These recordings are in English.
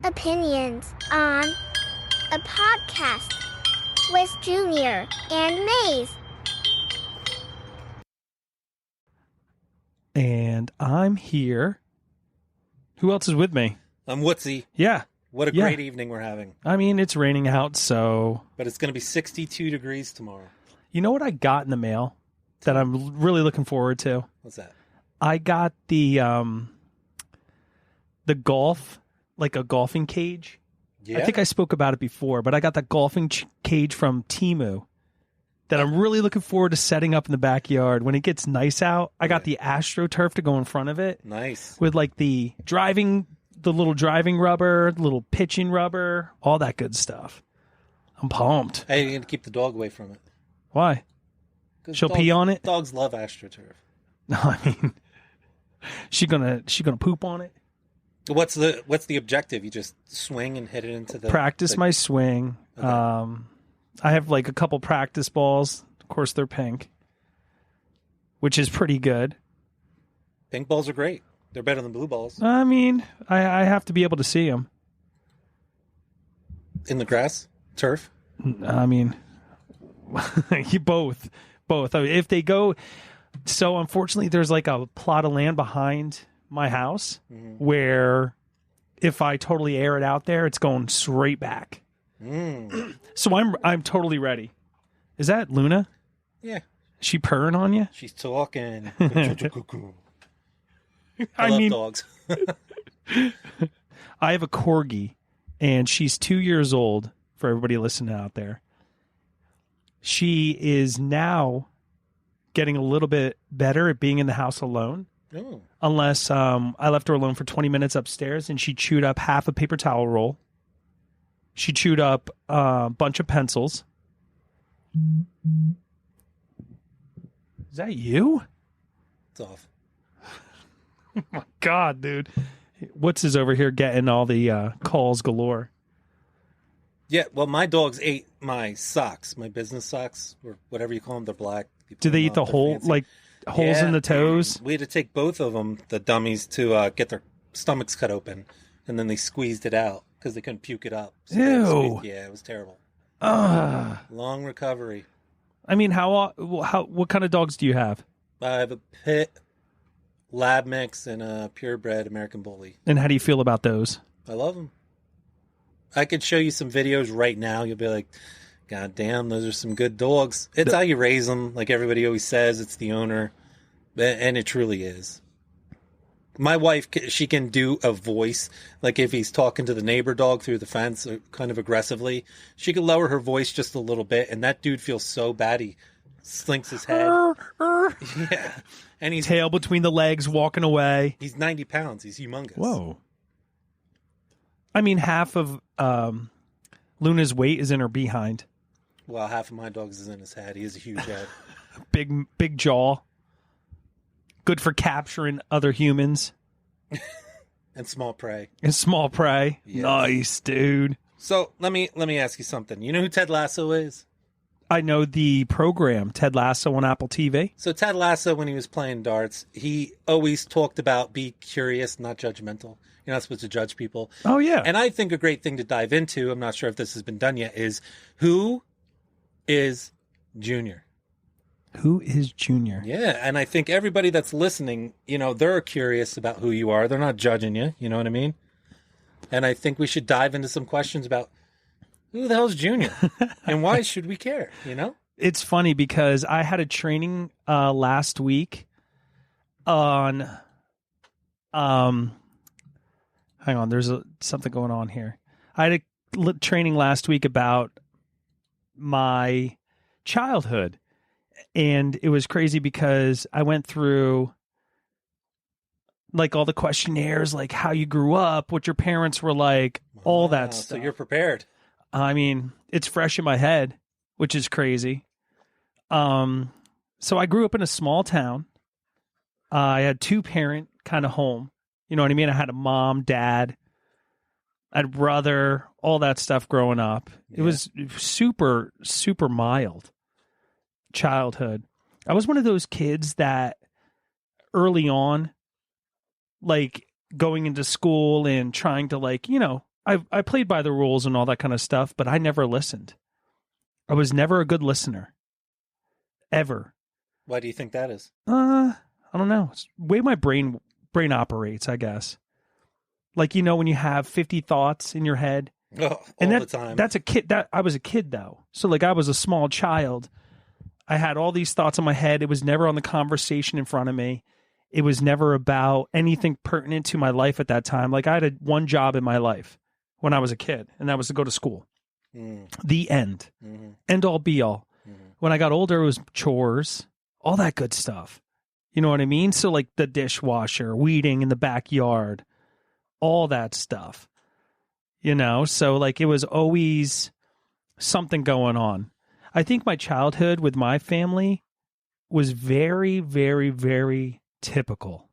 opinions on a podcast with Junior and Maze. And I'm here. Who else is with me? I'm Woodsy. Yeah. What a great evening we're having. I mean, it's raining out, so... But it's going to be 62 degrees tomorrow. You know what I got in the mail that I'm really looking forward to? What's that? I got the golf, like a golfing cage. Yeah? I think I spoke about it before, but I got that golfing cage from Temu that I'm really looking forward to setting up in the backyard. When it gets nice out, I got the AstroTurf to go in front of it. Nice. With like the little driving rubber, the little pitching rubber, all that good stuff. I'm pumped. Hey, you're going to keep the dog away from it. Why? She'll pee on it? Dogs love AstroTurf. No, I mean, she gonna poop on it. What's the objective? You just swing and hit it into the... Practice my swing. Okay. I have like a couple practice balls. Of course, they're pink, which is pretty good. Pink balls are great. They're better than blue balls. I mean, I have to be able to see them. In the grass? Turf? I mean, both. If they go... So, unfortunately, there's like a plot of land behind my house where if I totally air it out there, it's going straight back. So I'm totally ready. Is that Luna? Yeah. Is she purring on you? She's talking. I love mean, dogs. I have a corgi, and she's 2 years old, for everybody listening out there. She is now getting a little bit better at being in the house alone. Oh. Unless I left her alone for 20 minutes upstairs, and she chewed up half a paper towel roll. She chewed up a bunch of pencils. Is that you? It's off. Oh my God, dude. What's is over here getting all the calls galore? Yeah, well, my dogs ate my socks, my business socks, or whatever you call them. They're black. Do they eat the whole, like, holes in the toes? We had to take both of them, the dummies, to get their stomachs cut open, and then they squeezed it out because they couldn't puke it up. So Ew. Yeah, it was terrible. Long recovery. I mean, what kind of dogs do you have? I have a pit, lab mix, and a purebred American bully. And how do you feel about those? I love them. I could show you some videos right now. You'll be like, God damn, those are some good dogs. It's how you raise them. Like everybody always says, it's the owner. And it truly is. My wife, she can do a voice. Like if he's talking to the neighbor dog through the fence kind of aggressively, she can lower her voice just a little bit. And that dude feels so bad. He slinks his head. Yeah. And he's tail between the legs, walking away. He's 90 pounds. He's humongous. Whoa. I mean, half of Luna's weight is in her behind. Well, half of my dog's is in his head. He has a huge head. Big jaw. Good for capturing other humans. And small prey. Yes. Nice, dude. So let me ask you something. You know who Ted Lasso is? I know the program, Ted Lasso on Apple TV. So Ted Lasso, when he was playing darts, he always talked about be curious, not judgmental. You're not supposed to judge people. Oh, yeah. And I think a great thing to dive into, I'm not sure if this has been done yet, is who is Junior? Who is Junior? Yeah, and I think everybody that's listening, they're curious about who you are. They're not judging you, you know what I mean? And I think we should dive into some questions about who the hell's Junior? And why should we care, It's funny because I had a training last week on... hang on, there's something going on here. I had a training last week about my childhood. And it was crazy because I went through like all the questionnaires, like how you grew up, what your parents were like, all that stuff. So you're prepared. I mean, it's fresh in my head, which is crazy. So I grew up in a small town. I had 2-parent kind of home. You know what I mean? I had a mom, dad, I had a brother, all that stuff growing up. Yeah. It was super, super mild childhood. I was one of those kids that early on, like going into school and trying to I played by the rules and all that kind of stuff, but I never listened. I was never a good listener. Ever. Why do you think that is? I don't know. It's the way my brain operates, I guess. Like, when you have 50 thoughts in your head. Oh, and the time. That's a kid. I was a kid, though. So, like, I was a small child. I had all these thoughts in my head. It was never on the conversation in front of me. It was never about anything pertinent to my life at that time. Like, I had one job in my life when I was a kid, and that was to go to school. The end. End all, be all. When I got older, it was chores, all that good stuff. You know what I mean? So, like, the dishwasher, weeding in the backyard, all that stuff. So, like, it was always something going on. I think my childhood with my family was very, very, very typical.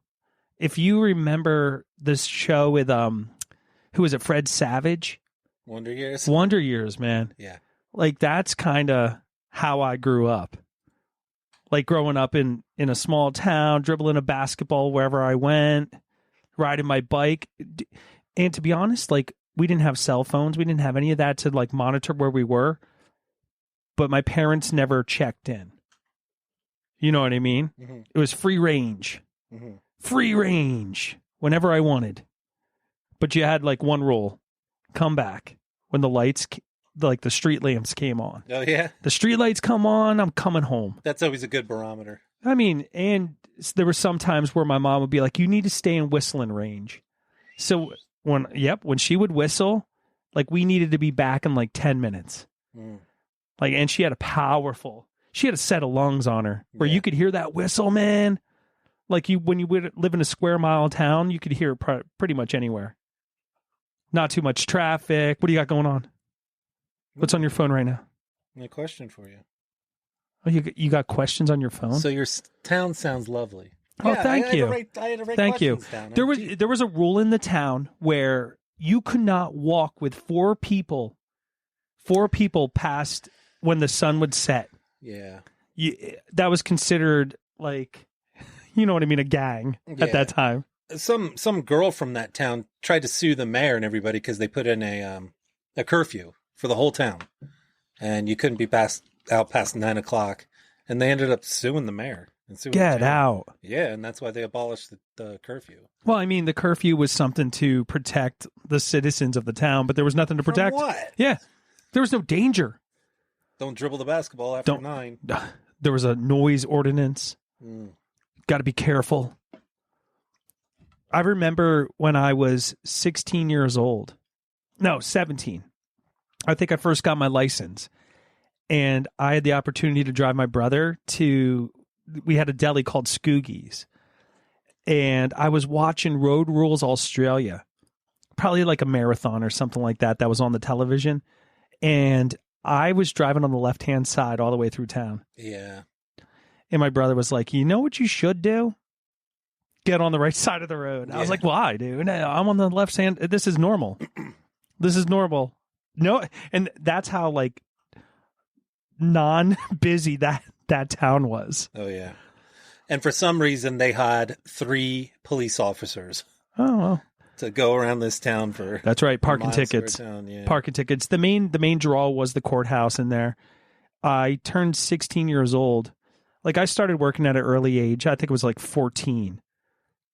If you remember this show with, who was it, Fred Savage? Wonder Years? Wonder Years, man. Yeah. Like, that's kind of how I grew up. Like, growing up in a small town, dribbling a basketball wherever I went, riding my bike. And to be honest, like, we didn't have cell phones. We didn't have any of that to, like, monitor where we were. But my parents never checked in. You know what I mean? It was free range. Free range whenever I wanted. But you had, like, one rule. Come back when the lights, like, the street lamps came on. Oh, yeah? The street lights come on, I'm coming home. That's always a good barometer. I mean, and there were some times where my mom would be like, you need to stay in whistling range. So when she would whistle, like, we needed to be back in like 10 minutes. Like, and she had a set of lungs on her where you could hear that whistle, man. Like, when you would live in a square mile town, you could hear it pretty much anywhere. Not too much traffic. What do you got going on? What's on your phone right now? My question for you. Oh, you got questions on your phone? So your town sounds lovely. Oh, thank you. I had to write Thank you. down. There was a rule in the town where you could not walk with four people past when the sun would set. Yeah. That was considered, like, you know what I mean, a gang at that time. Some girl from that town tried to sue the mayor and everybody because they put in a curfew for the whole town, and you couldn't be out past 9 o'clock, and they ended up suing the mayor. Get out. Yeah, and that's why they abolished the curfew. Well, I mean, the curfew was something to protect the citizens of the town, but there was nothing to protect. From what? Yeah, there was no danger. Don't dribble the basketball after 9. There was a noise ordinance. Got to be careful. I remember when I was 16 years old. No, 17. I think I first got my license. And I had the opportunity to drive my brother to... We had a deli called Skoogie's. And I was watching Road Rules Australia. Probably like a marathon or something like that was on the television. And I was driving on the left-hand side all the way through town. Yeah. And my brother was like, you know what you should do? Get on the right side of the road. Yeah. I was like, why, dude? I'm on the left hand. This is normal. This is normal. No, and that's how, like, non-busy that town was. Oh, yeah. And for some reason, they had 3 police officers. Oh, well. To go around this town for... That's right, parking tickets. Yeah. Parking tickets. The main draw was the courthouse in there. I turned 16 years old. Like, I started working at an early age. I think it was like 14.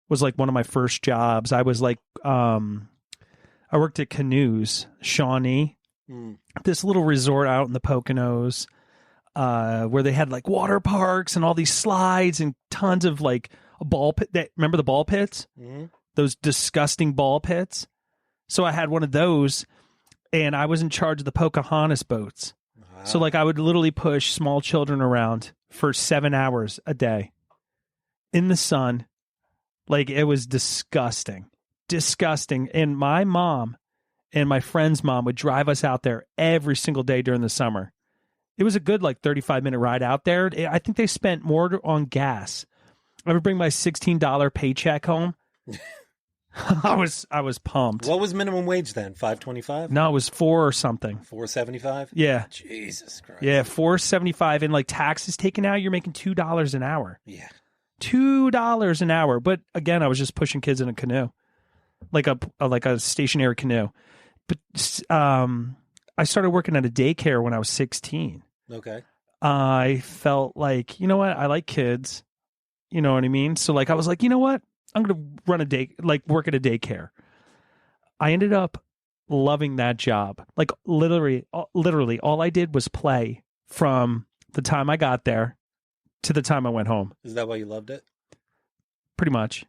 Was like one of my first jobs. I was like, I worked at Canoes, Shawnee, this little resort out in the Poconos, where they had like water parks and all these slides and tons of like a ball pit. Remember the ball pits? Mm-hmm. Those disgusting ball pits. So I had one of those, and I was in charge of the Pocahontas boats. Wow. So like I would literally push small children around for 7 hours a day in the sun. Like, it was disgusting. And my mom and my friend's mom would drive us out there every single day during the summer. It was a good, like, 35-minute ride out there. I think they spent more on gas. I would bring my $16 paycheck home. I was pumped. What was minimum wage then? $5.25? No, it was 4 or something. $4.75? Yeah. Jesus Christ. Yeah, $4.75, and like taxes taken out, you're making $2 an hour. Yeah. $2 an hour. But again, I was just pushing kids in a canoe, like a stationary canoe. but I started working at a daycare when I was 16. Okay. I felt like, you know what? I like kids. You know what I mean? So like, I was like, you know what? I'm going to work at a daycare. I ended up loving that job. Like literally all I did was play from the time I got there to the time I went home. Is that why you loved it? Pretty much.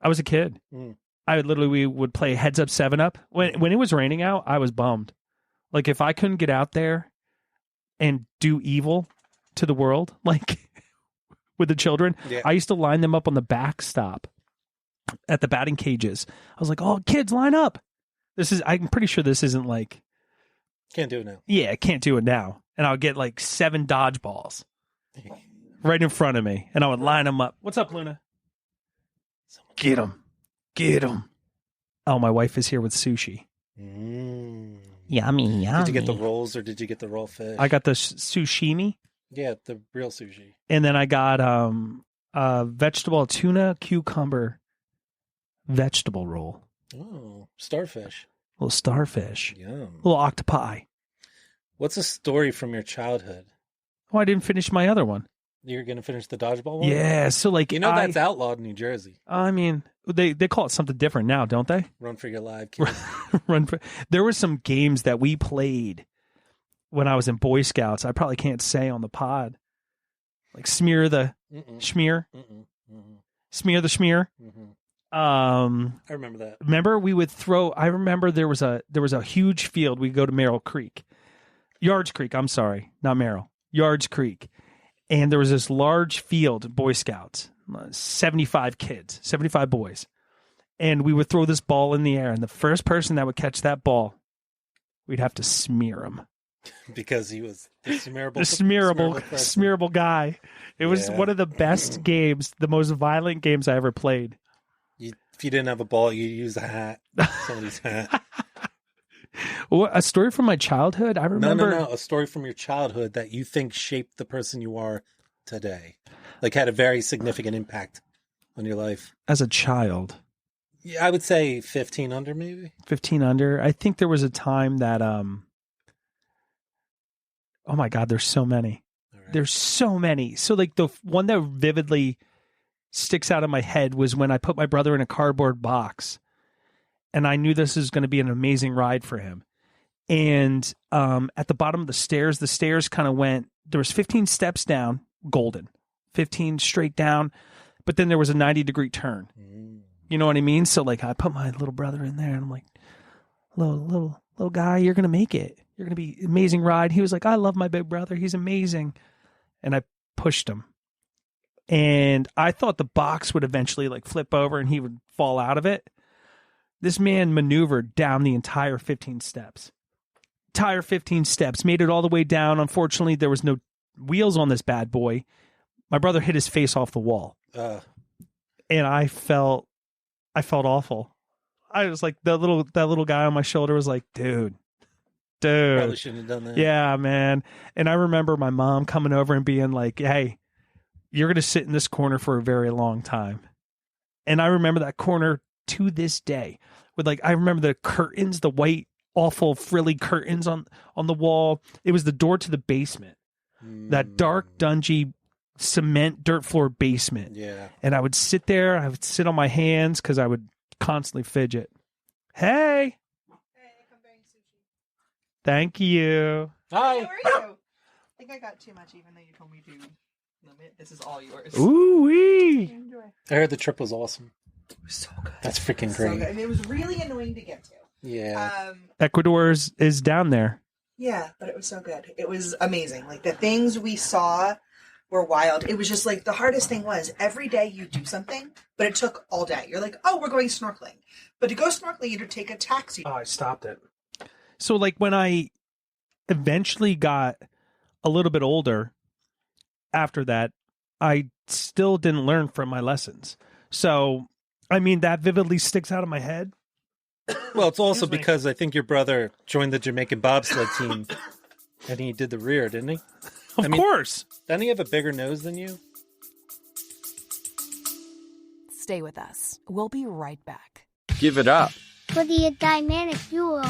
I was a kid. Mm. We would play Heads Up 7 Up. When it was raining out, I was bummed. Like if I couldn't get out there and do evil to the world, like with the children, I used to line them up on the backstop at the batting cages. I was like, "Oh, kids, line up." I'm pretty sure this isn't like. Can't do it now. Yeah, I can't do it now. And I would get like 7 dodgeballs right in front of me, and I would line them up. What's up, Luna? Get him. Get him. Oh, my wife is here with sushi. Mm. Yummy. Did you get the rolls or did you get the raw fish? I got the sushimi. Yeah, the real sushi. And then I got vegetable tuna cucumber vegetable roll. Oh, starfish. Little starfish. Yum. Little octopi. What's a story from your childhood? Oh, I didn't finish my other one. You're going to finish the dodgeball one? Yeah, so like that's outlawed in New Jersey. I mean, they call it something different now, don't they? Run for your life, kid. There were some games that we played when I was in Boy Scouts. I probably can't say on the pod. Like smear the schmear. Smear the schmear. I remember that. Remember we would throw. I remember there was a huge field. We'd go to Merrill Creek, Yards Creek. I'm sorry, not Merrill. Yards Creek, and there was this large field. Boy Scouts, 75 kids, 75 boys, and we would throw this ball in the air, and the first person that would catch that ball, we'd have to smear him because he was the smearable guy. It was one of the best games, the most violent games I ever played. If you didn't have a ball, you use a hat. Somebody's hat. Well, a story from my childhood. I remember. No. A story from your childhood that you think shaped the person you are today. Like had a very significant impact on your life. As a child. Yeah, I would say 15 under maybe. 15 under. I think there was a time that, oh my God, there's so many. Right. There's so many. So like the one that vividly sticks out of my head was when I put my brother in a cardboard box and I knew this was going to be an amazing ride for him. And at the bottom of the stairs kind of went, there was 15 steps down, golden, 15 straight down, but then there was a 90-degree turn. You know what I mean? So like I put my little brother in there and I'm like, little guy, you're going to make it. You're going to be amazing ride. He was like, I love my big brother. He's amazing. And I pushed him. And I thought the box would eventually like flip over and he would fall out of it. This man maneuvered down the entire 15 steps. Made it all the way down. Unfortunately, there was no wheels on this bad boy. My brother hit his face off the wall. And I felt awful. I was like, that little guy on my shoulder was like, dude. Probably shouldn't have done that. Yeah, man. And I remember my mom coming over and being like, hey, you're going to sit in this corner for a very long time. And I remember that corner to this day with like, I remember the curtains, the white, awful frilly curtains on the wall. It was the door to the basement, that dark, dungy, cement, dirt floor basement. Yeah. And I would sit there. I would sit on my hands because I would constantly fidget. Hey, come bring sushi. Thank you. Hi. How are you? I think I got too much, even though you told me to limit. This is all yours. Ooh wee! I heard the trip was awesome. It was so good. That's freaking great. So good. And it was really annoying to get to. Yeah. Ecuador is down there. Yeah, but it was so good. It was amazing. Like the things we saw were wild. It was just like the hardest thing was every day you do something, but it took all day. You're like, oh, we're going snorkeling. But to go snorkeling, you had to take a taxi. Oh, I stopped it. So like when I eventually got a little bit older after that, I still didn't learn from my lessons. So, I mean, that vividly sticks out of my head. Well, it's also because I think your brother joined the Jamaican bobsled team and he did the rear, didn't he? Of course. Doesn't he have a bigger nose than you? Stay with us. We'll be right back. Give it up For the dynamic duo,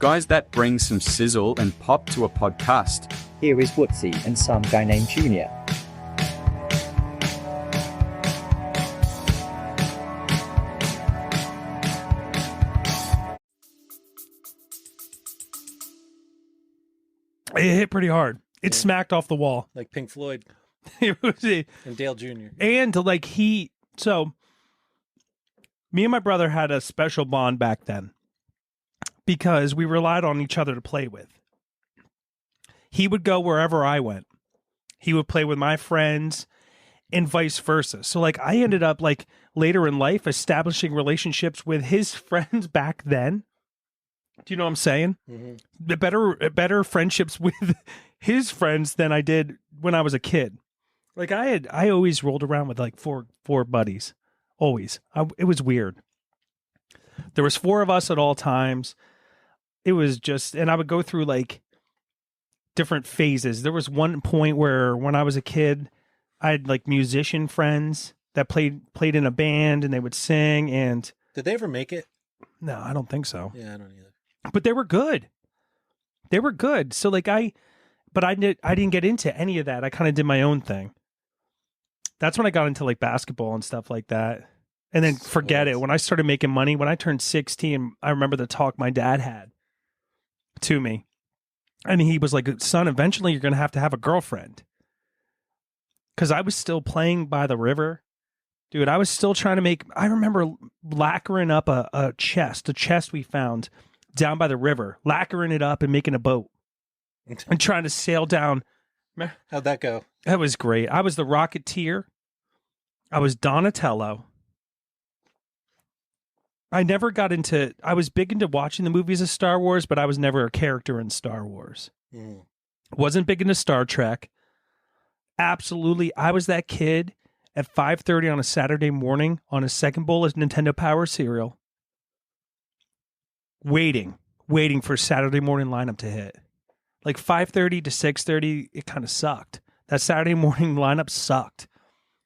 Guys that bring some sizzle and pop to a podcast. Here is Woodsy and some guy named Junior. It hit pretty hard. It smacked off the wall. Like Pink Floyd It was and Dale Jr. and like so me and my brother had a special bond back then because we relied on each other to play with. He would go wherever I went. He would play with my friends and vice versa. So like I ended up like later in life establishing relationships with his friends back then. Do you know what I'm saying? Mm-hmm. The better friendships with his friends than I did when I was a kid. Like I always rolled around with like four buddies. Always. It was weird. There was 4 of us at all times. It was just, and I would go through like different phases. There was one point where when I was a kid, I had like musician friends that played in a band and they would sing. And Did they ever make it? no, I don't think so. Yeah, I don't either. But they were good. They were good. So like I didn't get into any of that. I kind of did my own thing. That's when I got into like basketball and stuff like that. And then forget it. When I started making money, when I turned 16, I remember the talk my dad had to me. And he was like, son, eventually you're going to have a girlfriend. Because I was still playing by the river. Dude, I was still trying to make, I remember lacquering up a chest we found down by the river, lacquering it up and making a boat and trying to sail down. How'd that go? That was great. I was the Rocketeer. I was Donatello. I was big into watching the movies of Star Wars, but I was never a character in Star Wars. Mm. Wasn't big into Star Trek. Absolutely. I was that kid at 5:30 on a Saturday morning on a second bowl of Nintendo Power cereal. Waiting for Saturday morning lineup to hit. Like 5:30 to 6:30, it kind of sucked. That Saturday morning lineup sucked.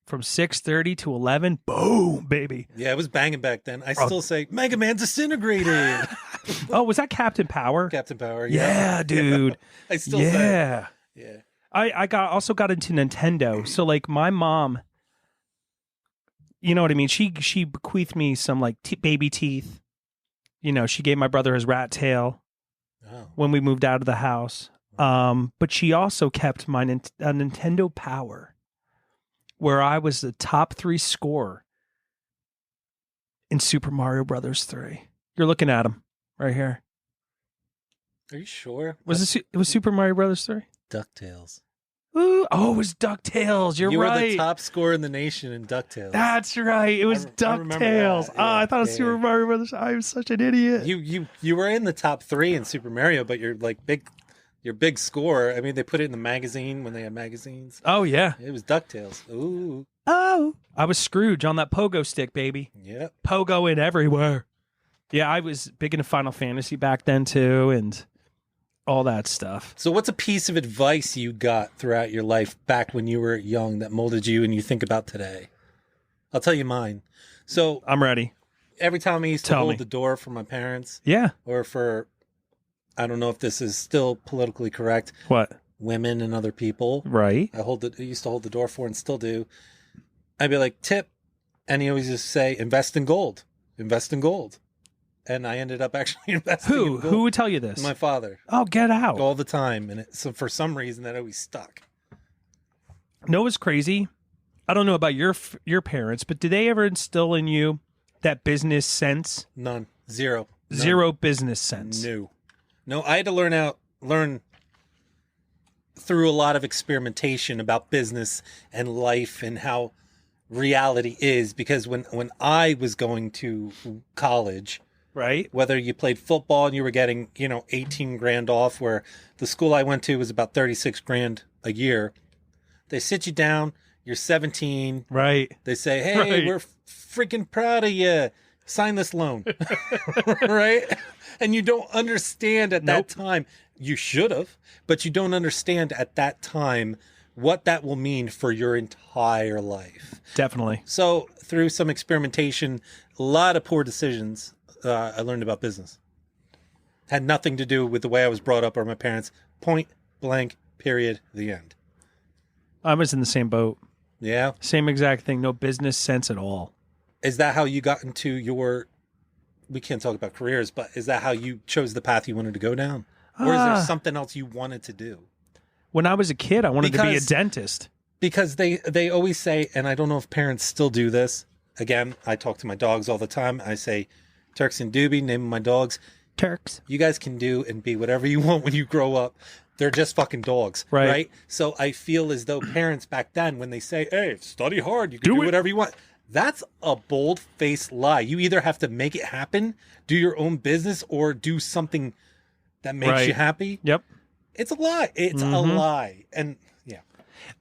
From 6:30 to 11, boom, baby. Yeah, it was banging back then. I still say Mega Man disintegrated. Oh, was that Captain Power? Captain Power. Yeah, dude. I still say it. Yeah. Yeah. I also got into Nintendo. So like my mom, you know what I mean? She bequeathed me some like baby teeth. You know, she gave my brother his rat tail Oh. when we moved out of the house. But she also kept my Nintendo Power, where I was the top 3 scorer in Super Mario Brothers 3. You're looking at him right here. Are you sure? It was Super Mario Brothers 3? DuckTales. Ooh, it was DuckTales. You're you right. were the top scorer in the nation in DuckTales. That's right. It was I remember DuckTales. that. Oh, I thought it was Yeah. Super Mario Brothers. I'm such an idiot. You were in the top 3 in Super Mario, but your big score. I mean, they put it in the magazine when they had magazines. Oh yeah. It was DuckTales. Ooh. Oh, I was Scrooge on that pogo stick, baby. Yep. Pogo in everywhere. Yeah, I was big into Final Fantasy back then too, and all that stuff. So what's a piece of advice you got throughout your life back when you were young that molded you and you think about today? I'll tell you mine. So I'm ready. every time I used to Tell hold me. the door for my parents Yeah. or for, I don't know if this is still politically correct, What? women and other people, Right. I used to hold the door for and still do. I'd be like, tip. And he always just say, invest in gold. Invest in gold. And I ended up actually investing in Who? gold. Who would tell you this? My father. Oh, get out. All the time. And so for some reason that always stuck. No, it's crazy. I don't know about your parents, but did they ever instill in you that business sense? None. Zero. None. Zero business sense. No, I had to learn through a lot of experimentation about business and life and how reality is, because when I was going to college, Right. whether you played football and you were getting, 18 grand off, where the school I went to was about 36 grand a year. They sit you down, you're 17. Right. They say, hey, Right. we're freaking proud of you. Sign this loan. Right? And you don't understand at that time. You should have, but you don't understand at that time what that will mean for your entire life. Definitely. So through some experimentation, a lot of poor decisions, I learned about business. Had nothing to do with the way I was brought up or my parents. Point blank, period, the end. I was in the same boat. Yeah? Same exact thing. No business sense at all. Is that how you got into your... We can't talk about careers, but is that how you chose the path you wanted to go down? Or is there something else you wanted to do? When I was a kid, I wanted to be a dentist. Because they always say, and I don't know if parents still do this. Again, I talk to my dogs all the time. I say, Turks and Doobie, name of my dogs. Turks. You guys can do and be whatever you want when you grow up. They're just fucking dogs, right? So I feel as though parents back then, when they say, hey, study hard, you can do whatever you want. That's a bold-faced lie. You either have to make it happen, do your own business, or do something that makes you happy. Yep. It's a lie. It's a lie. And yeah.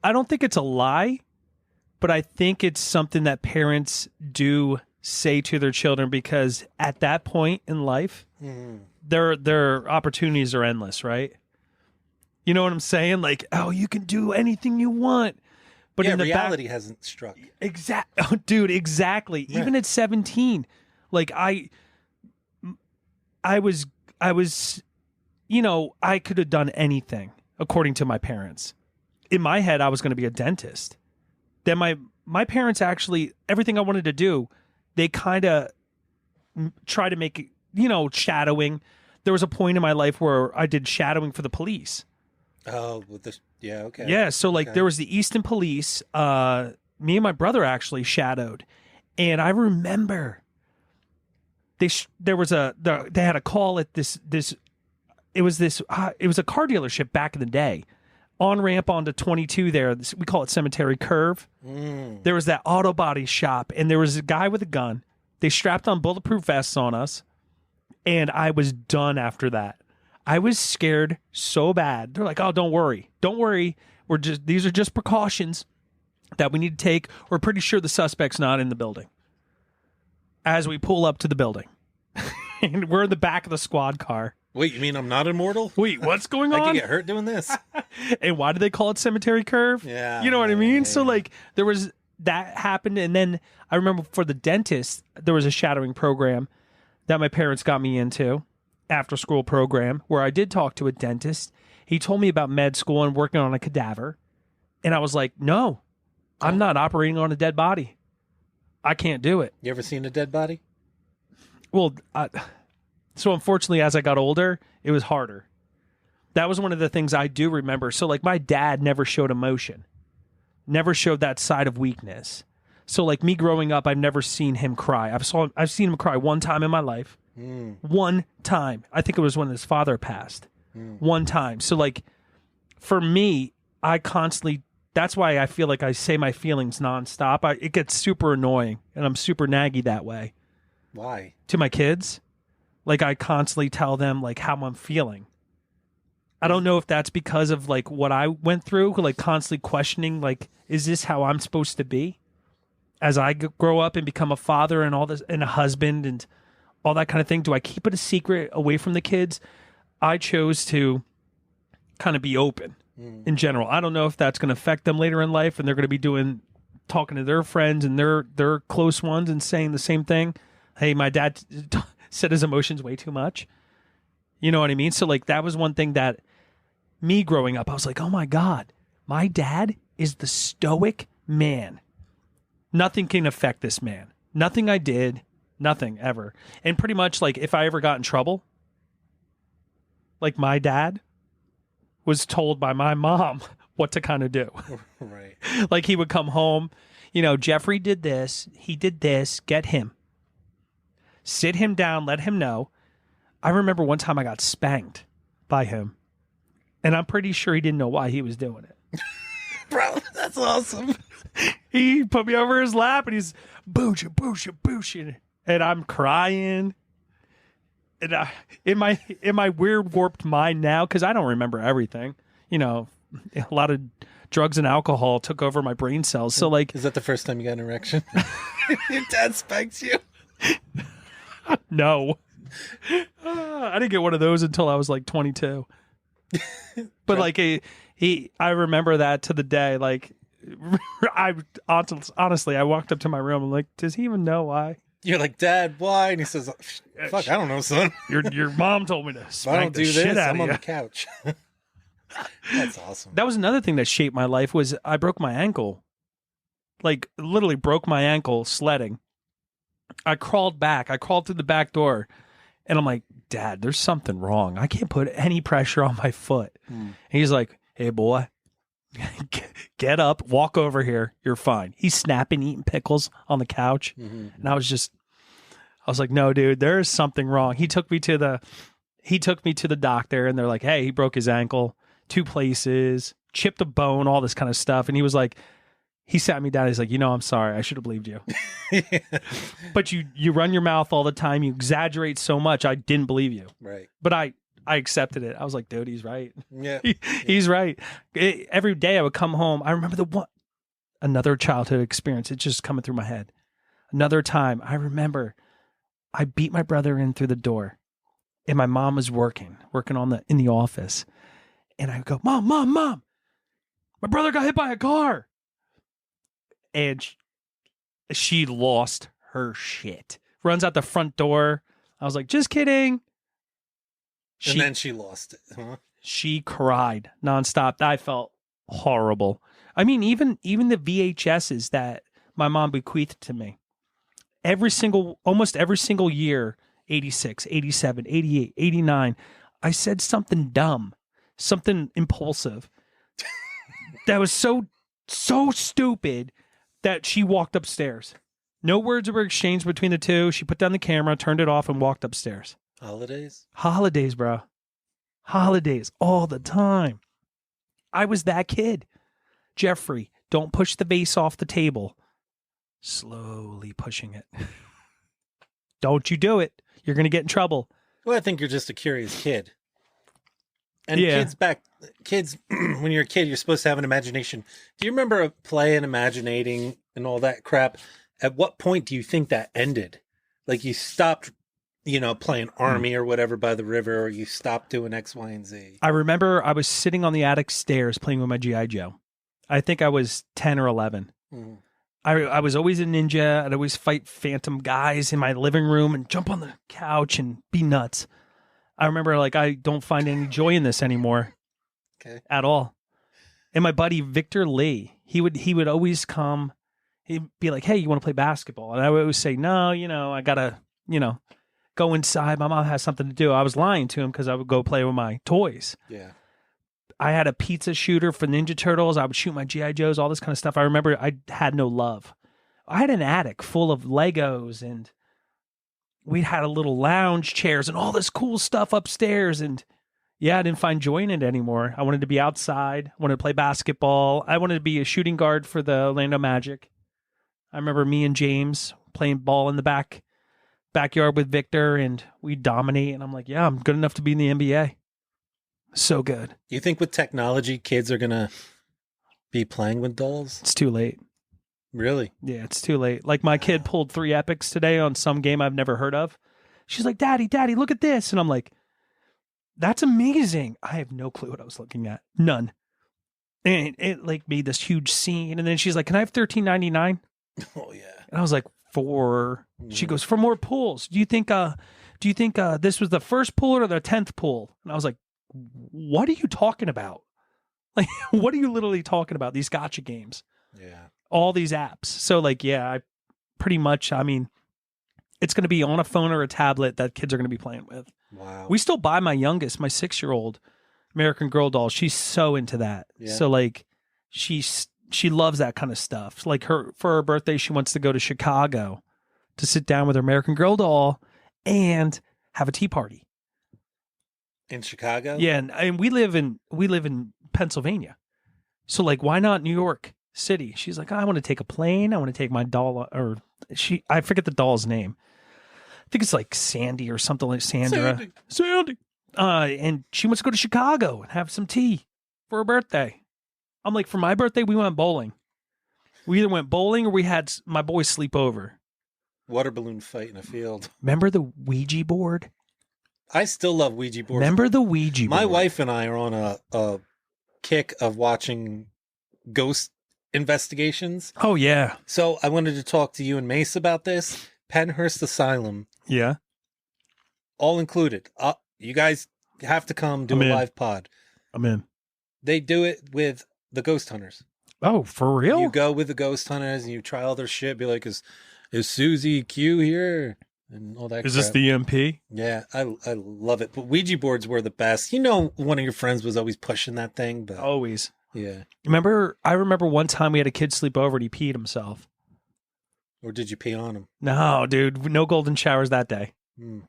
I don't think it's a lie, but I think it's something that parents do say to their children because at that point in life, their opportunities are endless, right? You know what I'm saying? Like, oh, you can do anything you want. But in the reality hasn't struck. Oh, dude, exactly. Yeah. Even at 17, like I was, you know, I could have done anything according to my parents. In my head, I was going to be a dentist. Then my parents actually, everything I wanted to do, they kind of try to make it, you know, shadowing. There was a point in my life where I did shadowing for the police. Oh, with this, yeah, okay. Yeah, so like there was the Easton Police. Me and my brother actually shadowed, and I remember they had a call at this. It was a car dealership back in the day, on ramp onto 22 there. We call it Cemetery Curve. There was that auto body shop, and there was a guy with a gun. They strapped on bulletproof vests on us, and I was done after that. I was scared so bad. They're like, "Oh, don't worry. These are just precautions that we need to take. We're pretty sure the suspect's not in the building." As we pull up to the building, and we're in the back of the squad car. Wait, you mean I'm not immortal? Wait, what's going on? I could get hurt doing this. And why do they call it Cemetery Curve? Yeah. You know what I mean? So like there was that happened. And then I remember for the dentist, there was a shadowing program that my parents got me into. After school program where I did talk to a dentist. He told me about med school and working on a cadaver. And I was like, no, I'm not operating on a dead body. I can't do it. You ever seen a dead body? Well, so unfortunately, as I got older, it was harder. That was one of the things I do remember. So like my dad never showed emotion, never showed that side of weakness. So like me growing up, I've never seen him cry. I've seen him cry one time in my life. One time. I think it was when his father passed. One time. So like for me, I constantly, that's why I feel like I say my feelings nonstop. It gets super annoying and I'm super naggy that way. Why? To my kids. Like I constantly tell them like how I'm feeling. I don't know if that's because of like what I went through, like constantly questioning, like, is this how I'm supposed to be? As I grow up and become a father and all this and a husband and all that kind of thing. Do I keep it a secret away from the kids? I chose to kind of be open in general. I don't know if that's going to affect them later in life and they're going to be talking to their friends and their close ones and saying the same thing. Hey, my dad said his emotions way too much. You know what I mean? So like that was one thing that me growing up, I was like, oh my God, my dad is the stoic man. Nothing can affect this man. Nothing I did. Nothing ever. And pretty much like if I ever got in trouble, like my dad was told by my mom what to kind of do. Right. Like he would come home, you know, Jeffrey did this, he did this, get him. Sit him down, let him know. I remember one time I got spanked by him. And I'm pretty sure he didn't know why he was doing it. Bro, that's awesome. He put me over his lap and he's boosha, boosha, boosha. And I'm crying. And in my weird warped mind now, because I don't remember everything, you know, a lot of drugs and alcohol took over my brain cells. So like, is that the first time you got an erection? Your dad spanked you? No, I didn't get one of those until I was like 22. But like I remember that to the day. Like, honestly, I walked up to my room. I'm like, does he even know why? You're like, Dad, why? And he says, fuck, I don't know, son. Your mom told me to If I spank don't the do shit this, out I'm of on you. the couch. That's awesome. That was another thing that shaped my life was I broke my ankle. Like, literally broke my ankle sledding. I crawled back. I crawled through the back door. And I'm like, Dad, there's something wrong. I can't put any pressure on my foot. And he's like, hey, boy, get up, walk over here. You're fine. He's snapping, eating pickles on the couch. And I was like, no, dude, there is something wrong. He took me to the doctor, and they're like, hey, he broke his ankle 2 places, chipped a bone, all this kind of stuff. And he was like, he sat me down. He's like, I'm sorry. I should have believed you. Yeah. But you run your mouth all the time. You exaggerate so much. I didn't believe you. Right. But I accepted it. I was like, dude, he's right. Yeah. He's right. Every day I would come home. I remember another childhood experience. It's just coming through my head. Another time, I remember I beat my brother in through the door, and my mom was working in the office. And I go, Mom, my brother got hit by a car. And she lost her shit. Runs out the front door. I was like, just kidding. And then she lost it, huh? She cried nonstop. I felt horrible. I mean, even the VHSs that my mom bequeathed to me, almost every single year, 86, 87, 88, 89, I said something dumb, something impulsive that was so stupid that she walked upstairs. No words were exchanged between the two. She put down the camera, turned it off, and walked upstairs. Holidays, bro. Holidays all the time. I was that kid. Jeffrey, don't push the vase off the table. Slowly pushing it. Don't you do it. You're going to get in trouble. Well, I think you're just a curious kid. And Yeah. kids, when you're a kid, you're supposed to have an imagination. Do you remember playing, imaginating, and all that crap? At what point do you think that ended? Like you stopped, playing Army or whatever by the river, or you stopped doing X, Y, and Z. I remember I was sitting on the attic stairs playing with my G.I. Joe. I think I was 10 or 11. Mm. I was always a ninja. I'd always fight phantom guys in my living room and jump on the couch and be nuts. I remember, I don't find any joy in this anymore. Okay. At all. And my buddy Victor Lee, he would always come. He'd be like, hey, you want to play basketball? And I would always say, no, I gotta, go inside. My mom has something to do. I was lying to him because I would go play with my toys. Yeah. I had a pizza shooter for Ninja Turtles. I would shoot my G.I. Joes, all this kind of stuff. I remember I had no love. I had an attic full of Legos, and we had a little lounge chairs and all this cool stuff upstairs. And yeah, I didn't find joy in it anymore. I wanted to be outside. I wanted to play basketball. I wanted to be a shooting guard for the Orlando Magic. I remember me and James playing ball in the backyard with Victor, and we dominate. And I'm like, yeah, I'm good enough to be in the NBA. So good. Do you think with technology, kids are going to be playing with dolls? It's too late. Really? Yeah, it's too late. Like my kid pulled 3 epics today on some game I've never heard of. She's like, Daddy, look at this. And I'm like, that's amazing. I have no clue what I was looking at. None. And it made this huge scene. And then she's like, can I have $13.99? Oh, yeah. And I was like, she goes, for more pools. Do you think this was the first pool or the 10th pool? And I was like, what are you talking about? Like, what are you literally talking about? These gotcha games. Yeah. All these apps. So I pretty much, it's going to be on a phone or a tablet that kids are going to be playing with. Wow. We still buy my youngest, my 6-year-old American Girl doll. She's so into that. Yeah. So she loves that kind of stuff. For her birthday, she wants to go to Chicago to sit down with her American Girl doll and have a tea party. In Chicago? Yeah, and we live in Pennsylvania. So why not New York City? She's like, I want to take a plane. I want to take my doll, I forget the doll's name. I think it's Sandy or something like Sandra. Sandy. And she wants to go to Chicago and have some tea for her birthday. I'm like, for my birthday, we went bowling. We either went bowling or we had my boys sleep over. Water balloon fight in a field. Remember the Ouija board? I still love Ouija boards. Remember the Ouija board? My wife and I are on a kick of watching ghost investigations. Oh, yeah. So I wanted to talk to you and Mace about this. Penhurst Asylum, Yeah. all included. You guys have to come do I'm a in. live pod. I'm in. They do it with the ghost hunters. Oh, for real? You go with the ghost hunters and you try all their shit. Be like, is Susie Q here? And all that Is crap. this the MP? Yeah, I love it. But Ouija boards were the best. You know, one of your friends was always pushing that thing. But Always. yeah. I remember one time we had a kid sleep over and he peed himself. Or did you pee on him? No, dude. No golden showers that day.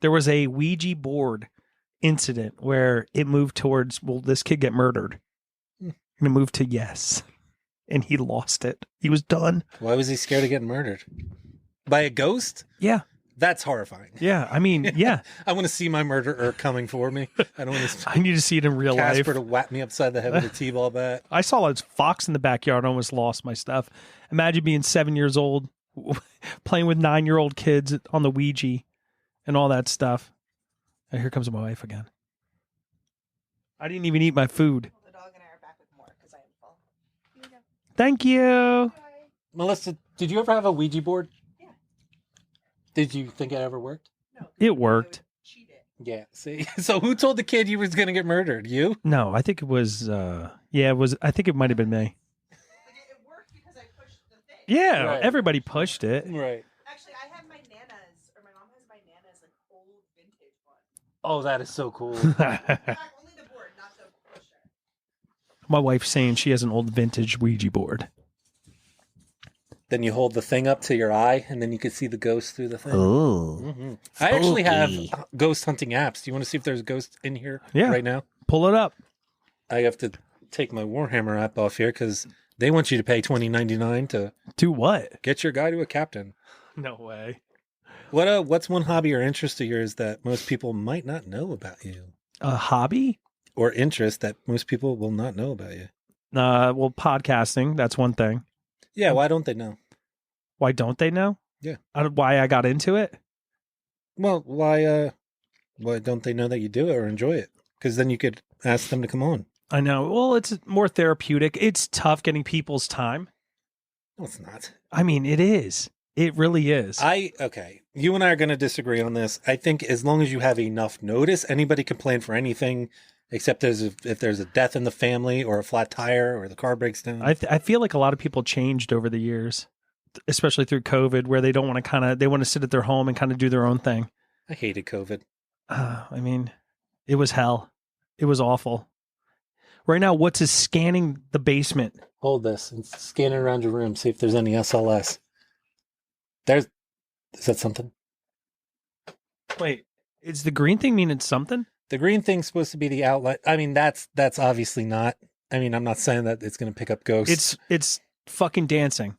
There was a Ouija board incident where it moved towards, will this kid get murdered? And it moved to yes. And he lost it. He was done. Why was he scared of getting murdered? By a ghost? Yeah. That's horrifying. Yeah. I mean, yeah. I want to see my murderer coming for me. I don't want to I need to see it in real Casper life. to whack me upside the head with a T-ball bat. I saw a fox in the backyard. I almost lost my stuff. Imagine being 7 years old, playing with 9-year-old kids on the Ouija and all that stuff. And here comes my wife again. I didn't even eat my food. The dog and I are back with more because I am full. Here we go. Thank you. Melissa, did you ever have a Ouija board? Yeah. Did you think it ever worked? No. It worked. Cheat it. Yeah. See? So who told the kid you was going to get murdered? You? No, I think it was, I think it might have been me. Like it worked because I pushed the thing. Yeah, Right. everybody pushed it. Right. Actually, I have my Nana's, or my mom has my Nana's like old vintage one. Oh, that is so cool. In fact, only the board, not the pusher. My wife's saying she has an old vintage Ouija board. Then you hold the thing up to your eye, and then you can see the ghost through the thing. Oh. I actually have ghost hunting apps. Do you want to see if there's ghosts in here right now? Pull it up. I have to take my Warhammer app off here because they want you to pay $20.99 to Do what? get your guy to a captain. No way. What's one hobby or interest of yours that most people might not know about you? A hobby? Or interest that most people will not know about you? Well, podcasting. That's one thing. Yeah, why don't they know? Why don't they know? Yeah. Why I got into it? Well, why don't they know that you do it or enjoy it? Because then you could ask them to come on. I know. Well, it's more therapeutic. It's tough getting people's time. No, it's not. I mean, it is. It really is. Okay. You and I are going to disagree on this. I think as long as you have enough notice, anybody can plan for anything except if there's a death in the family or a flat tire or the car breaks down. I feel like a lot of people changed over the years, especially through COVID, where they don't want to they want to sit at their home and kind of do their own thing. I hated COVID. I mean, it was hell. It was awful. Right now, what's is scanning the basement? Hold this and scan it around your room. See if there's any SLS. Is that something? Wait, is the green thing meaning something? The green thing's supposed to be the outlet. I mean, that's obviously not. I mean, I'm not saying that it's going to pick up ghosts. It's fucking dancing.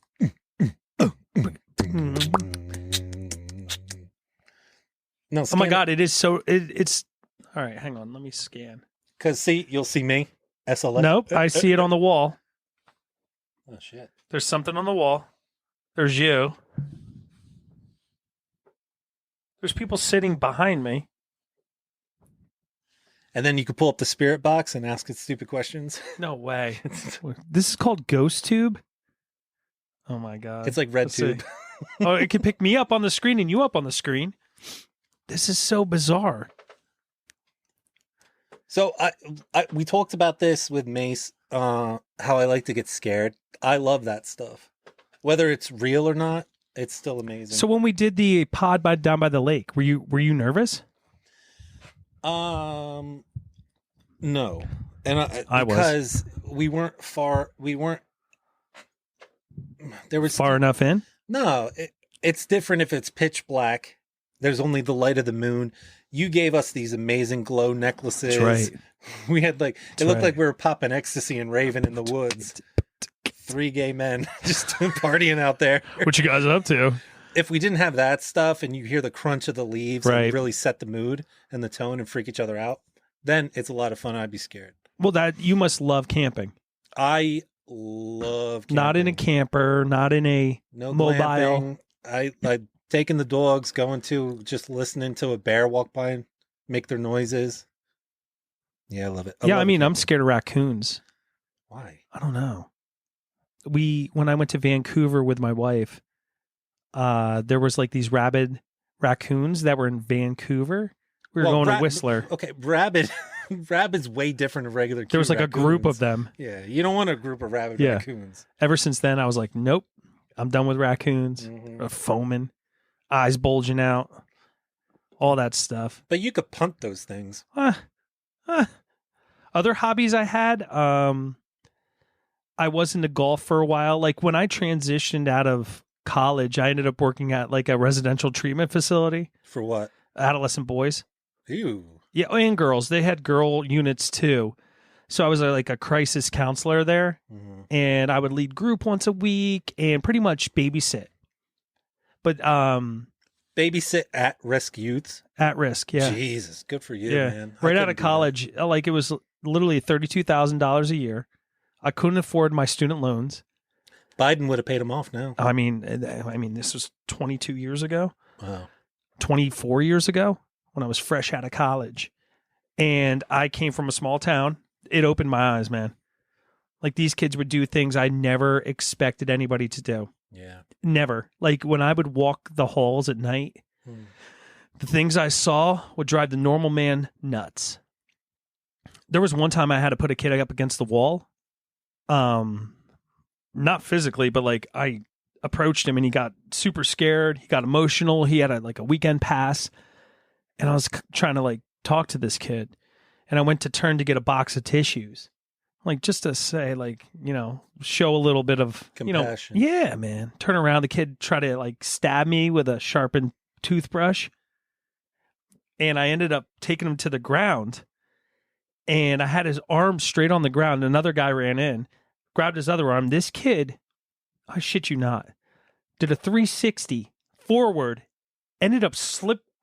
No, Oh my God, it is so. It's all right. Hang on, let me scan. Because see, you'll see me. SLS. Nope, I see it on the wall. Oh shit. There's something on the wall. There's you. There's people sitting behind me. And then you could pull up the spirit box and ask it stupid questions. No way. This is called Ghost Tube. Oh my God. It's like Red Let's see. Tube. Oh, it can pick me up on the screen and you up on the screen. This is so bizarre. So we talked about this with Mace, how I like to get scared. I love that stuff. Whether it's real or not, it's still amazing. So when we did the pod down by the lake, were you nervous? No. And I was. because we weren't there was Far enough in? No, it's different if it's pitch black. There's only the light of the moon. You gave us these amazing glow necklaces. That's right. We had it That's looked right. like we were popping ecstasy and raving in the woods. 3 gay men just partying out there. What you guys up to? If we didn't have that stuff and you hear the crunch of the leaves Right. and really set the mood and the tone and freak each other out, then it's a lot of fun. I'd be scared. Well, that you must love camping. I love camping. Not in a camper, not in a No mobile. glamping. I taking the dogs, going to just listening to a bear walk by and make their noises. Yeah, I love it. Yeah, I love mean, I'm camping. scared of raccoons. Why? I don't know. When I went to Vancouver with my wife, there was like these rabid raccoons that were in Vancouver. We were going to Whistler. Okay, rabbit. Rabbit's way different than regular. There was like raccoons. a group of them. Yeah, you don't want a group of rabid raccoons. Ever since then, I was like, nope, I'm done with raccoons. Foaming, eyes bulging out, all that stuff. But you could punt those things. Other hobbies I had, I was into golf for a while. Like when I transitioned out of college, I ended up working at like a residential treatment facility. For what? Adolescent boys. Ew. Yeah, and girls. They had girl units too. So I was like a crisis counselor there, and I would lead group once a week and pretty much babysit. But babysit at-risk youths? At risk, yeah. Jesus, good for you, yeah. man. Right out of college, like it was literally $32,000 a year. I couldn't afford my student loans. Biden would have paid them off now. I mean, this was 22 years ago. Wow. 24 years ago when I was fresh out of college. And I came from a small town. It opened my eyes, man. Like these kids would do things I never expected anybody to do. Yeah. Never. Like when I would walk the halls at night, the things I saw would drive the normal man nuts. There was one time I had to put a kid up against the wall. Not physically, but like I approached him and he got super scared. He got emotional. He had a weekend pass. And I was trying to like talk to this kid. And I went to turn to get a box of tissues. Like just to say, like, you know, show a little bit of compassion. Yeah, man. Turn around. The kid tried to like stab me with a sharpened toothbrush. And I ended up taking him to the ground. And I had his arm straight on the ground. Another guy ran in, grabbed his other arm. This kid, I shit you not, did a 360 forward, ended up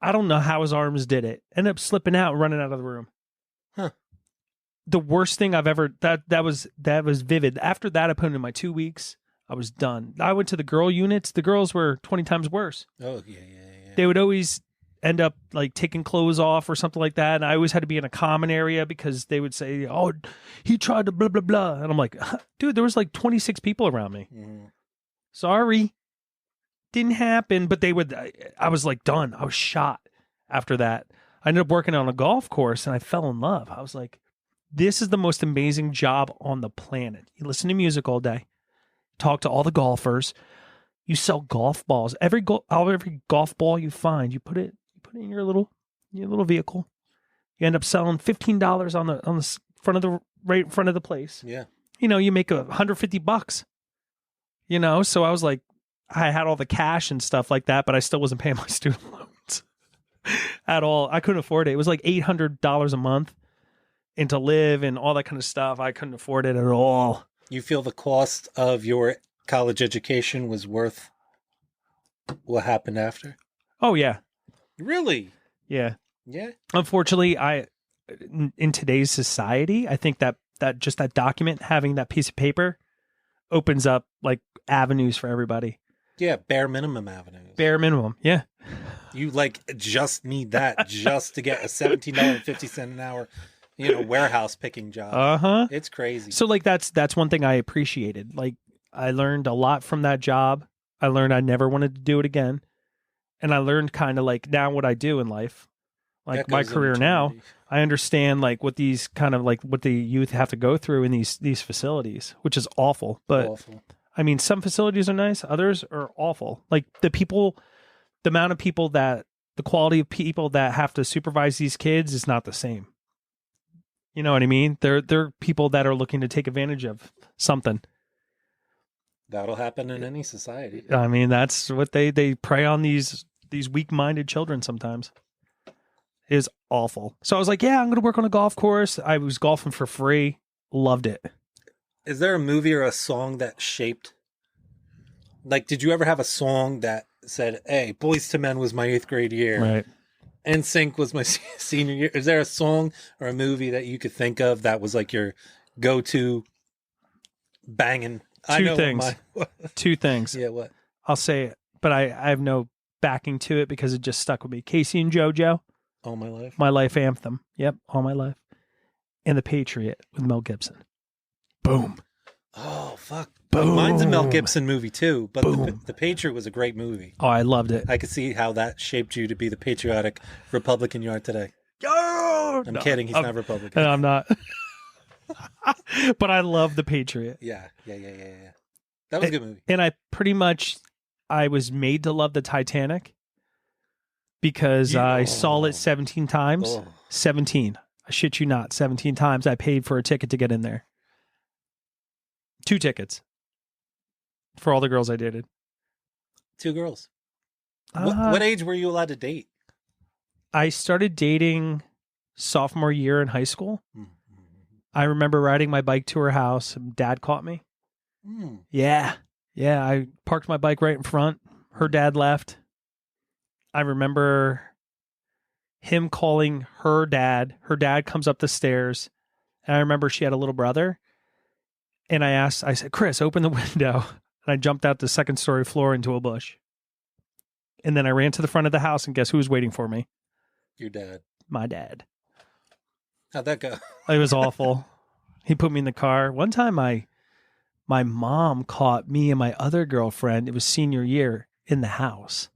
I don't know how his arms did it. Ended up slipping out and running out of the room. Huh. The worst thing I've ever, that was vivid. After that, I put him in my 2 weeks. I was done. I went to the girl units. The girls were 20 times worse. Oh, yeah. They would always end up like taking clothes off or something like that. And I always had to be in a common area because they would say, oh, he tried to blah, blah, blah. And I'm like, dude, there was like 26 people around me. Sorry. Didn't happen. But I was like done. I was shot after that. I ended up working on a golf course and I fell in love. I was like, this is the most amazing job on the planet. You listen to music all day, talk to all the golfers, you sell golf balls. Every golf ball you find, you put it in your little vehicle. You end up selling $15 on the front of the place. Yeah. You know, you make $150. You know, so I was like, I had all the cash and stuff like that, but I still wasn't paying my student loans at all. I couldn't afford it. It was like $800 a month, and to live and all that kind of stuff, I couldn't afford it at all. You feel the cost of your college education was worth what happened after? Oh yeah. Really? Yeah. Yeah. Unfortunately, in today's society, I think that just that document, having that piece of paper, opens up like avenues for everybody. Yeah, bare minimum avenues. Bare minimum, yeah. You like just need that just to get a $17.50 an hour, warehouse picking job. It's crazy. So like that's one thing I appreciated. Like I learned a lot from that job. I learned I never wanted to do it again. And I learned kind of like now what I do in life, like my career now, I understand like what these kind of like what the youth have to go through in these facilities, which is awful. But awful. I mean, some facilities are nice. Others are awful. Like the amount of people the quality of people that have to supervise these kids is not the same. You know what I mean? They're people that are looking to take advantage of something. That'll happen in any society. I mean, that's what they prey on these weak-minded children sometimes. It is awful. So I was like, yeah, I'm going to work on a golf course. I was golfing for free. Loved it. Is there a movie or a song that shaped? Like, did you ever have a song that said, hey, Boyz II Men was my 8th grade year. Right. NSYNC was my senior year. Is there a song or a movie that you could think of that was like your go-to banging? Two things. Yeah, what? I'll say it, but I have no backing to it because it just stuck with me. Casey and JoJo. All My Life. My Life Anthem. Yep, All My Life. And The Patriot with Mel Gibson. Boom. Oh, fuck. Boom. Mine's a Mel Gibson movie, too. But Boom. the Patriot was a great movie. Oh, I loved it. I could see how that shaped you to be the patriotic Republican you are today. I'm kidding. He's not Republican. I'm not. But I love The Patriot. Yeah. That was a good movie. And I was made to love the Titanic because I saw it 17 times. Oh. 17. I shit you not. 17 times I paid for a ticket to get in there. 2 tickets for all the girls I dated. 2 girls. What age were you allowed to date? I started dating sophomore year in high school. Mm. I remember riding my bike to her house. Dad caught me. Mm. Yeah. I parked my bike right in front. Her dad left. I remember him calling her dad. Her dad comes up the stairs. And I remember she had a little brother. And I said, Chris, open the window. And I jumped out the second story floor into a bush. And then I ran to the front of the house, and guess who was waiting for me? Your dad. My dad. How'd that go? It was awful. He put me in the car. One time my mom caught me and my other girlfriend, it was senior year, in the house.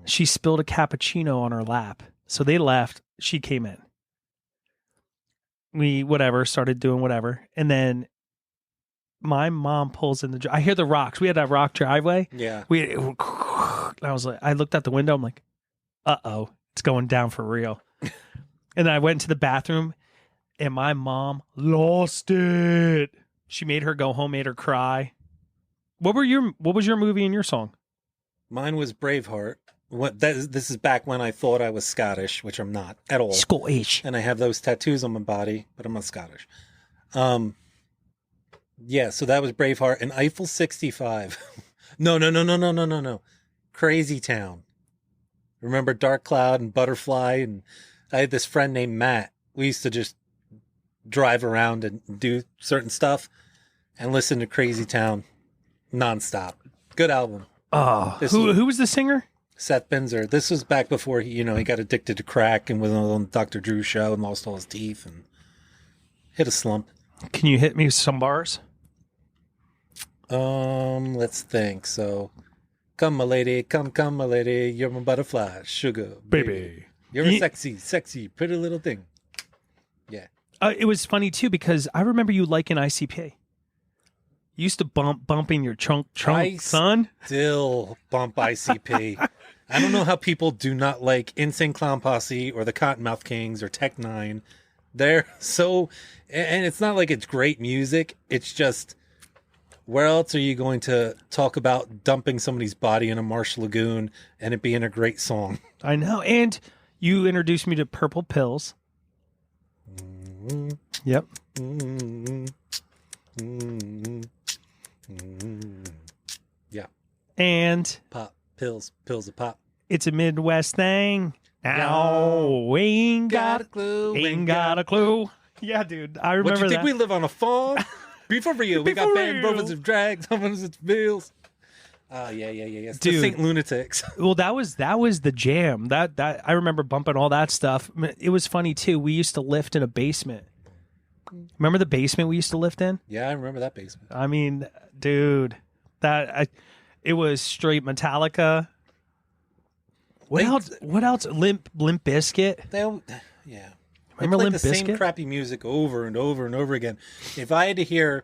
She spilled a cappuccino on her lap. So they left. She came in. We, started doing whatever. And then my mom pulls in I hear the rocks. We had that rock driveway. Yeah. I looked out the window. I'm like, uh-oh, it's going down for real. And then I went into the bathroom and my mom lost it. She made her go home, made her cry. What was your movie and your song? Mine was Braveheart. This is back when I thought I was Scottish, which I'm not at all. Scottish. And I have those tattoos on my body, but I'm not Scottish. Yeah, so that was Braveheart and Eiffel 65. No. Crazy Town. Remember Dark Cloud and Butterfly? And I had this friend named Matt. We used to just drive around and do certain stuff and listen to Crazy Town nonstop. Good album. Oh, who was the singer? Seth Binzer. This was back before he got addicted to crack and was on Dr. Drew's show and lost all his teeth and hit a slump. Can you hit me with some bars? Let's think. So, come my lady, come my lady, you're my butterfly, sugar baby. You're a sexy, pretty little thing. Yeah. It was funny too because I remember you liking ICP. You used to bumping your trunk, son. Still bump ICP. I don't know how people do not like Insane Clown Posse or the Cottonmouth Kings or Tech Nine. They're so, and it's not like it's great music. It's just, where else are you going to talk about dumping somebody's body in a marsh lagoon and it being a great song? I know. And you introduced me to Purple Pills. Mm-hmm. Yep. Mm-hmm. Mm-hmm. Mm-hmm. Yeah. And pop pills of pop. It's a Midwest thing. Ow, we ain't got a clue. Ain't got a clue. Yeah, dude. I remember What, you think that. we live on a farm? Be for real. We got band brothers of drags, hummus of bills. Oh, yeah. It's the Dude. Saint Lunatics. Well, that was the jam. That I remember bumping all that stuff. I mean, it was funny too. We used to lift in a basement. Remember the basement we used to lift in? Yeah, I remember that basement. I mean, dude, it was straight Metallica. What else? What else? Limp Bizkit. Yeah. Remember They played Limp the same Bizkit? crappy music over and over and over again. If I had to hear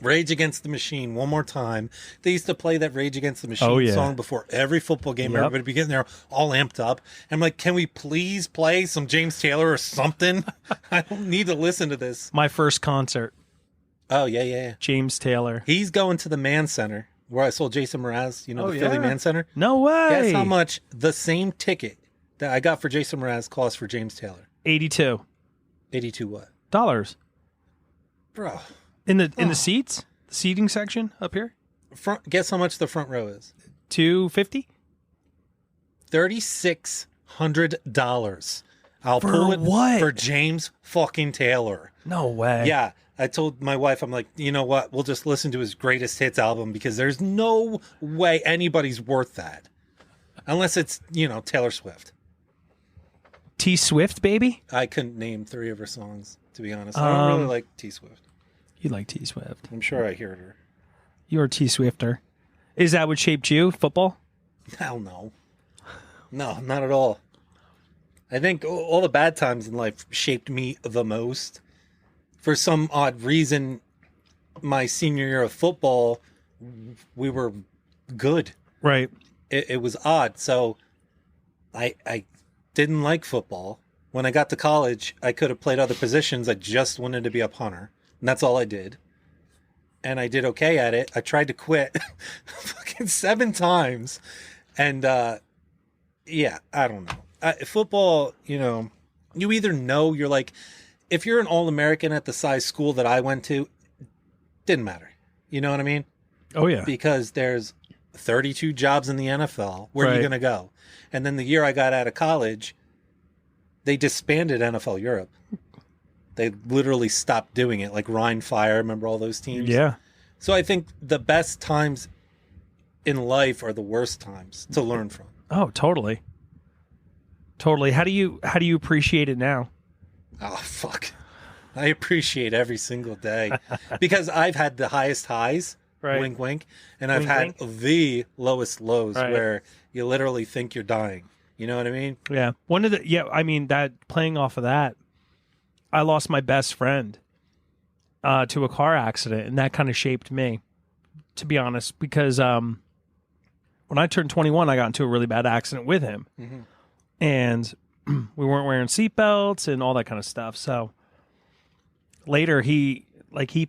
Rage Against the Machine one more time, they used to play that Rage Against the Machine song before every football game. Yep. Everybody would be getting there all amped up. I'm like, can we please play some James Taylor or something? I don't need to listen to this. My first concert. Oh, yeah. James Taylor. He's going to the Mann Center where I saw Jason Mraz, the Philly yeah? Mann Center. No way. Guess how much the same ticket that I got for Jason Mraz cost for James Taylor? $82. 82 what? Dollars. Bro. In the seats? The seating section up here? Guess how much the front row is? $250? $3,600. I'll For pull it what? for James fucking Taylor. No way. Yeah. I told my wife, I'm like, you know what? We'll just listen to his greatest hits album because there's no way anybody's worth that. Unless it's, Taylor Swift. T Swift, baby? I couldn't name 3 of her songs, to be honest. I don't really like T Swift. You like T Swift. I'm sure I heard her. You're a T Swifter. Is that what shaped you? Football? Hell no. No, not at all. I think all the bad times in life shaped me the most. For some odd reason, my senior year of football, we were good. Right. It was odd. So I didn't like football. When I got to college, I could have played other positions. I just wanted to be a punter. And that's all I did. And I did okay at it. I tried to quit fucking 7 times. And, yeah, I don't know. Football, you either know you're like, if you're an All-American at the size school that I went to, didn't matter. You know what I mean? Oh, yeah. Because there's 32 jobs in the NFL. Where are you Right. going to go? And then the year I got out of college, they disbanded NFL Europe. They literally stopped doing it, like Rhine Fire. Remember all those teams? Yeah. So I think the best times in life are the worst times to learn from. Oh, totally. Totally. How do you appreciate it now? Oh, fuck. I appreciate every single day because I've had the highest highs, Right. wink, wink, and I've Wink, had wink. the lowest lows Right. where you literally think you're dying. You know what I mean? Yeah. That playing off of that, I lost my best friend to a car accident, and that kind of shaped me, to be honest, because when I turned 21, I got into a really bad accident with him. Mm-hmm. And we weren't wearing seatbelts and all that kind of stuff. So later he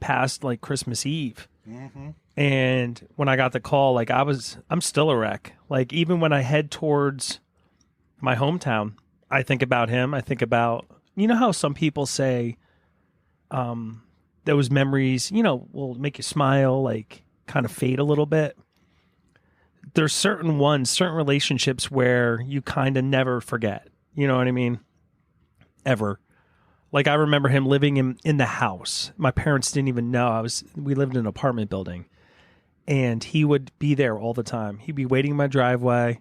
passed like Christmas Eve. Mm-hmm. And when I got the call, like I'm still a wreck. Like even when I head towards my hometown, I think about him. I think about, how some people say, those memories, will make you smile, like kind of fade a little bit. There's certain relationships where you kind of never forget. You know what I mean? Ever. Like I remember him living in the house. My parents didn't even know we lived in an apartment building, and he would be there all the time. He'd be waiting in my driveway.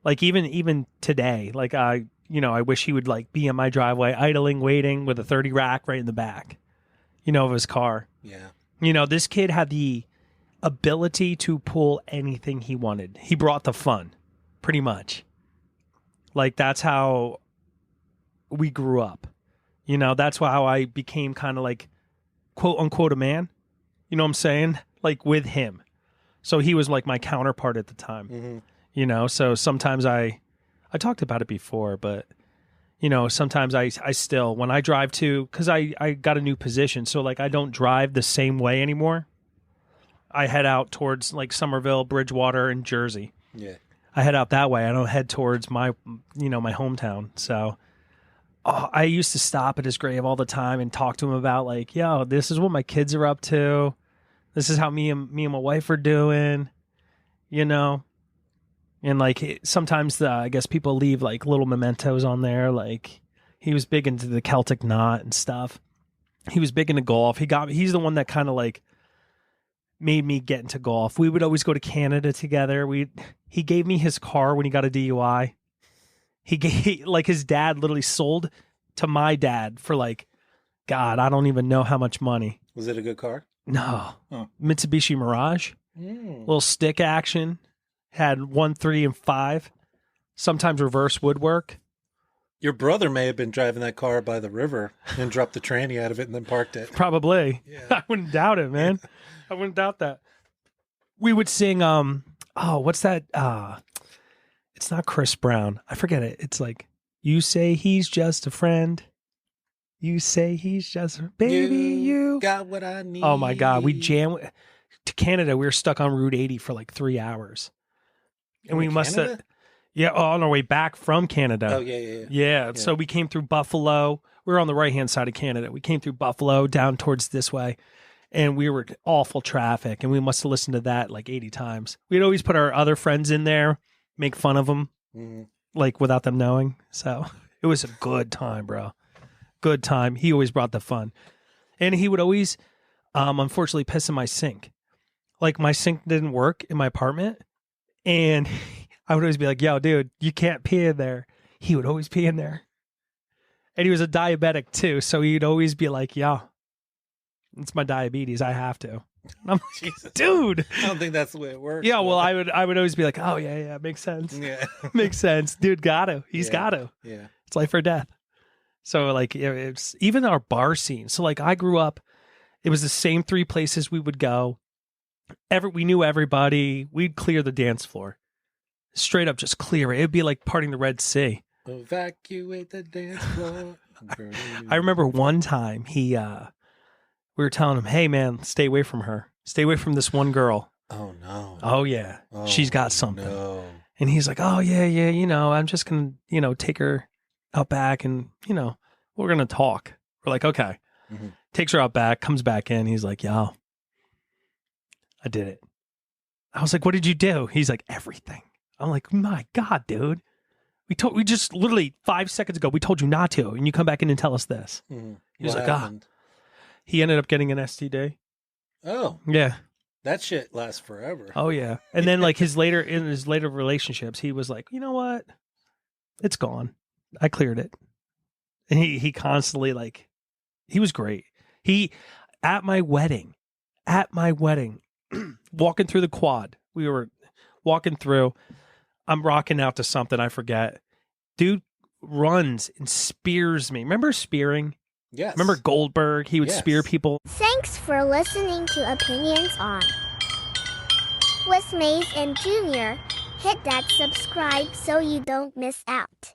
Like even today, like I wish he would like be in my driveway, idling, waiting with a 30 rack right in the back, of his car. Yeah. This kid had the ability to pull anything he wanted. He brought the fun, pretty much. Like that's how we grew up. That's how I became kind of like quote unquote a man. You know what I'm saying? Like with him. So he was like my counterpart at the time. Mm-hmm. So sometimes I talked about it before, but sometimes I still, when I drive because I got a new position, so like I don't drive the same way anymore. I head out towards like Somerville, Bridgewater, and Jersey. Yeah. I head out that way. I don't head towards my hometown. So I used to stop at his grave all the time and talk to him about like, yo, this is what my kids are up to. This is how me and my wife are doing, And like sometimes I guess people leave like little mementos on there. Like he was big into the Celtic knot and stuff. He was big into golf. He's the one that kind of like made me get into golf. We would always go to Canada together. He gave me his car when he got a DUI. Like his dad literally sold to my dad for like, God, I don't even know how much money. Was it a good car? No. Oh. Mitsubishi Mirage. Little stick action. Had 1, 3, and 5. Sometimes reverse woodwork. Your brother may have been driving that car by the river and dropped the tranny out of it and then parked it. Probably. Yeah. I wouldn't doubt it, man. I wouldn't doubt that. We would sing, what's that? It's not Chris Brown. I forget it. It's like, you say he's just a friend. You say he's just a baby. You got what I need. Oh my God. We jammed to Canada. We were stuck on Route 80 for like 3 hours. And we must have, on our way back from Canada. Oh, yeah. Yeah. So we came through Buffalo. We were on the right-hand side of Canada. We came through Buffalo down towards this way. And we were awful traffic. And we must have listened to that like 80 times. We'd always put our other friends in there, make fun of them, like without them knowing. So it was a good time, bro. Good time. He always brought the fun. And he would always, unfortunately, piss in my sink. Like my sink didn't work in my apartment. And I would always be like, yo, dude, you can't pee in there. He would always pee in there. And he was a diabetic too. So he'd always be like, yo, It's my diabetes. I have to. I'm like, Jesus. dude. I don't think that's the way it works. Yeah, well, but- I would always be like, oh yeah, makes sense. Yeah. Makes sense. Dude, got to. He's Yeah. got to. Yeah. It's life or death. So like it's even our bar scene. So like I grew up, it was the same 3 places we would go. We knew everybody. We'd clear the dance floor. Straight up just clear it. It'd be like parting the Red Sea. Evacuate the dance floor. I remember one time we were telling him, "Hey man, stay away from her. Stay away from this one girl." Oh no. Oh yeah. Oh, She's got something. No. And he's like, "Oh yeah, I'm just going to, take her out back and, we're going to talk." We're like, "Okay." Mhm. Takes her out back, comes back in. He's like, "Yo, I did it." I was like, "What did you do?" He's like, "Everything." I'm like, "My God, dude. We just literally 5 seconds ago, we told you not to. And you come back in and tell us this." Mhm. He was What like, happened? He ended up getting an STD. Oh, Yeah. that shit lasts forever. Oh yeah. And then like in his later relationships, he was like, "You know what? It's gone. I cleared it." And he constantly like, he was great. He at my wedding, walking through the quad. We were walking through. I'm rocking out to something I forget. Dude runs and spears me. Remember spearing? Yes. Remember Goldberg? He would Yes. spear people. Thanks for listening to Opinions on with Maze and Junior. Hit that subscribe so you don't miss out.